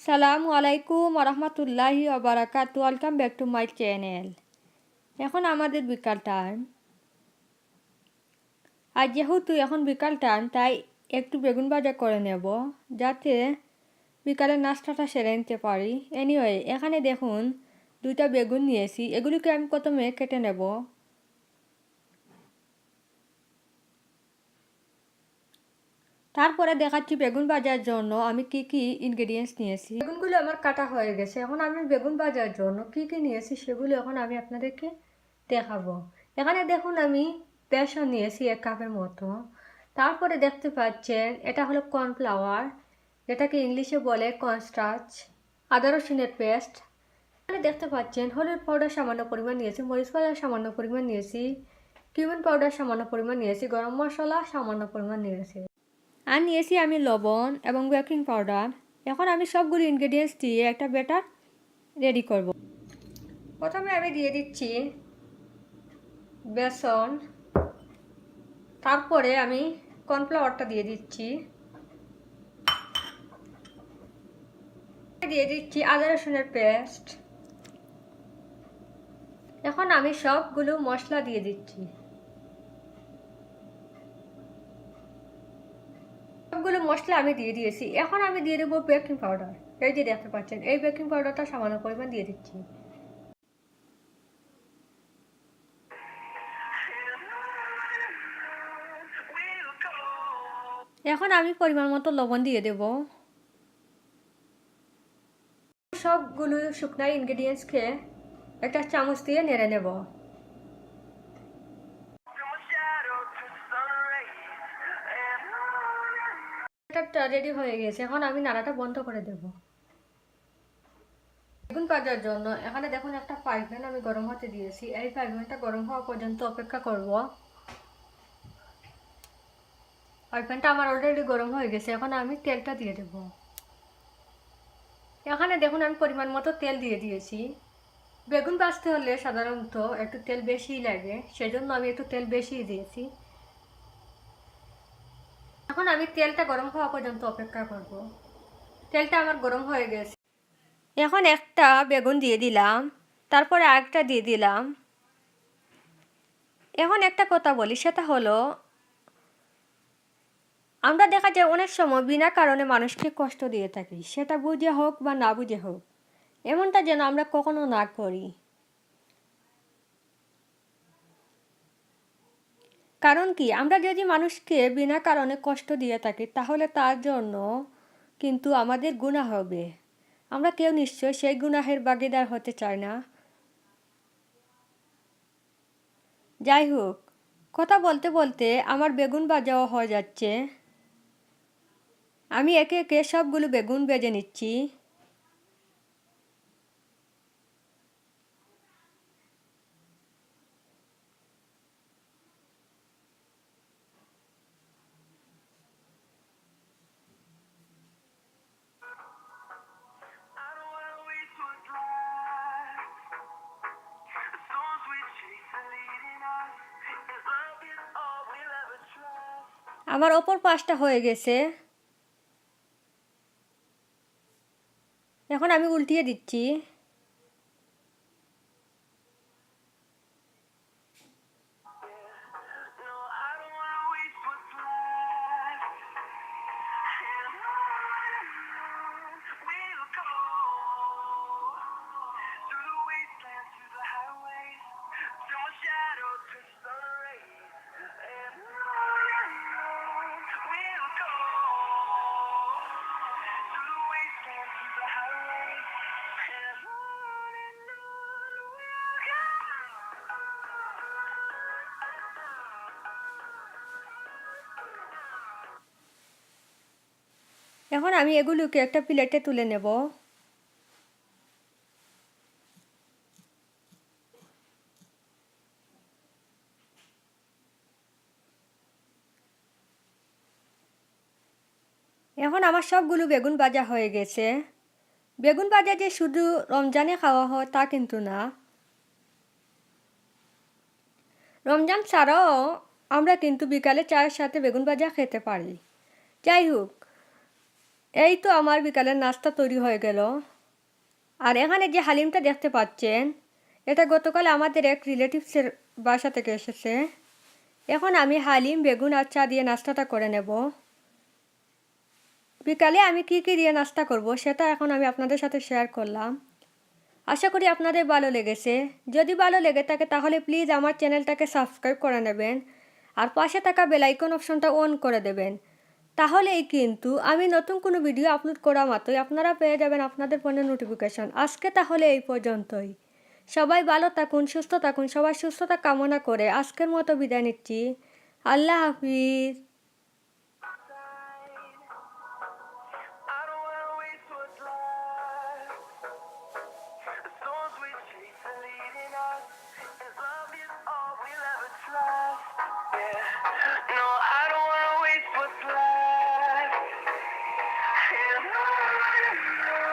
সালামু আলাইকুম ওরহমতুল্লাহি ওবারাকাতু। Welcome back to my channel. এখন আমাদের বিকাল টাইম। আর যেহেতু এখন বিকাল টাইম, তাই একটু বেগুন ভাজা করে নেব, যাতে বিকালের নাস্তাটা সেরে নিতে পারি। এনিওয়ে, এখানে দেখুন দুইটা বেগুন নিয়েছি। এগুলিকে আমি প্রথমে কেটে নেব। তারপরে দেখাচ্ছি বেগুন ভাজার জন্য আমি কি কি ইনগ্রেডিয়েন্টস নিয়েছি। বেগুনগুলো আমার কাটা হয়ে গেছে। এখন আমি বেগুন ভাজার জন্য কি কি নিয়েছি সেগুলো এখন আমি আপনাদেরকে দেখাবো। এখানে দেখুন আমি বেসন নিয়েছি 1 কাপের মতো। তারপরে দেখতে পাচ্ছেন এটা হলো কর্নফ্লাওয়ার, যেটাকে ইংলিশে বলে কর্নস্টার্চ। আদা রসুনের পেস্ট। এখানে দেখতে পাচ্ছেন হলুদ পাউডার সামান্য পরিমাণ নিয়েছি, মরিচ পাউডার সামান্য পরিমাণ নিয়েছি, কিউমিন পাউডার সামান্য পরিমাণ নিয়েছি, গরম মশলা সামান্য পরিমাণ নিয়েছি, আর নিয়েছি আমি লবণ এবং বেকিং পাউডার। এখন আমি সবগুলো ইনগ্রেডিয়েন্টস দিয়ে একটা ব্যাটার রেডি করব। প্রথমে আমি দিয়ে দিচ্ছি বেসন, তারপরে আমি কর্নফ্লাওয়ারটা দিয়ে দিচ্ছি, দিয়ে দিচ্ছি আদা রসুনের পেস্ট। এখন আমি সবগুলো মশলা দিয়ে দিচ্ছি। সবগুলো মশলা আমি দিয়ে দিয়েছি। এখন আমি দিয়ে দেবো বেকিং পাউডার। এই যে দেখতে পাচ্ছেন, এই বেকিং পাউডারটা সামান্য পরিমাণ দিয়ে দিচ্ছি। এখন আমি পরিমাণ মতো লবণ দিয়ে দেব। সবগুলো শুকনো ইনগ্রেডিয়েন্টসকে একটা চামচ দিয়ে নেড়ে নেব। ব্যাটারটা রেডি হয়ে গেছে। এখন আমি নাড়াটা বন্ধ করে দেব। বেগুন ভাজার জন্য এখানে দেখুন একটা ফ্রাই প্যান আমি গরম হতে দিয়েছি। এই ফ্রাই প্যানটা গরম হওয়া পর্যন্ত অপেক্ষা করব। ফ্রাই প্যানটা আমার অলরেডি গরম হয়ে গেছে। এখন আমি তেলটা দিয়ে দেব। এখানে দেখুন আমি পরিমাণ মতো তেল দিয়ে দিয়েছি। বেগুন ভাজতে হলে সাধারণত একটু তেল বেশিই লাগে, সেজন্য আমি একটু তেল বেশিই দিয়েছি। এখন আমি তেলটা গরম হওয়া পর্যন্ত অপেক্ষা করব। তেলটা আমার গরম হয়ে গেছে। এখন একটা বেগুন দিয়ে দিলাম, তারপরে আরেকটা দিয়ে দিলাম। এখন একটা কথা বলি, সেটা হলো আমরা দেখা যায় অনেক সময় বিনা কারণে মানুষকে কষ্ট দিয়ে থাকি, সেটা বুঝে হোক বা না বুঝে হোক। এমনটা যেন আমরা কখনো না করি। কারণ কি, আমরা যদি মানুষকে বিনা কারণে কষ্ট দিয়ে থাকি, তাহলে তার জন্য কিন্তু আমাদের গুনাহ হবে। আমরা কেউ নিশ্চয় সেই গুনাহের ভাগীদার হতে চাই না। যাই হোক, কথা বলতে বলতে আমার বেগুন ভাজাও হয়ে যাচ্ছে। আমি একে একে সবগুলো বেগুন ভেজে নিচ্ছি। আমার অপর পাশটা হয়ে গেছে। এখন আমি উল্টিয়ে দিচ্ছি। এখন আমি এগুলোকে একটা প্লেটে তুলে নেব। এখন আমার সবগুলো বেগুন ভাজা হয়ে গেছে। বেগুন ভাজা যে শুধু রমজানে খাওয়া হয় তা কিন্তু না। রমজান ছাড়াও আমরা কিন্তু বিকালে চায়ের সাথে বেগুন ভাজা খেতে পারি। যাই হোক, এই তো আমার বিকালের নাস্তা তৈরি হয়ে গেল। আর এখানে যে হালিমটা দেখতে পাচ্ছেন, এটা গতকাল আমাদের এক রিলেটিভসের বাসা থেকে এসেছে। এখন আমি হালিম, বেগুন আর চা দিয়ে নাস্তাটা করে নেব। বিকালে আমি কি দিয়ে নাস্তা করব সেটা এখন আমি আপনাদের সাথে শেয়ার করলাম। আশা করি আপনাদের ভালো লেগেছে। যদি ভালো লেগে থাকে তাহলে প্লিজ আমার চ্যানেলটাকে সাবস্ক্রাইব করে নেবেন আর পাশে থাকা বেল আইকন অপশনটা অন করে দেবেন। তাহলেই কিন্তু আমি নতুন কোনো ভিডিও আপলোড করা মাত্রই আপনারা পেয়ে যাবেন আপনাদের ফোনের নোটিফিকেশন। আজকে তাহলে এই পর্যন্তই। সবাই ভালো থাকুন, সুস্থ থাকুন। সবার সুস্থতা কামনা করে আজকের মতো বিদায় নিচ্ছি। আল্লাহ হাফিজ। I don't wanna waste what's left. The storms we chase are leading us, and love is all we'll ever trust. Yeah, no, I don't wanna waste what's left. And on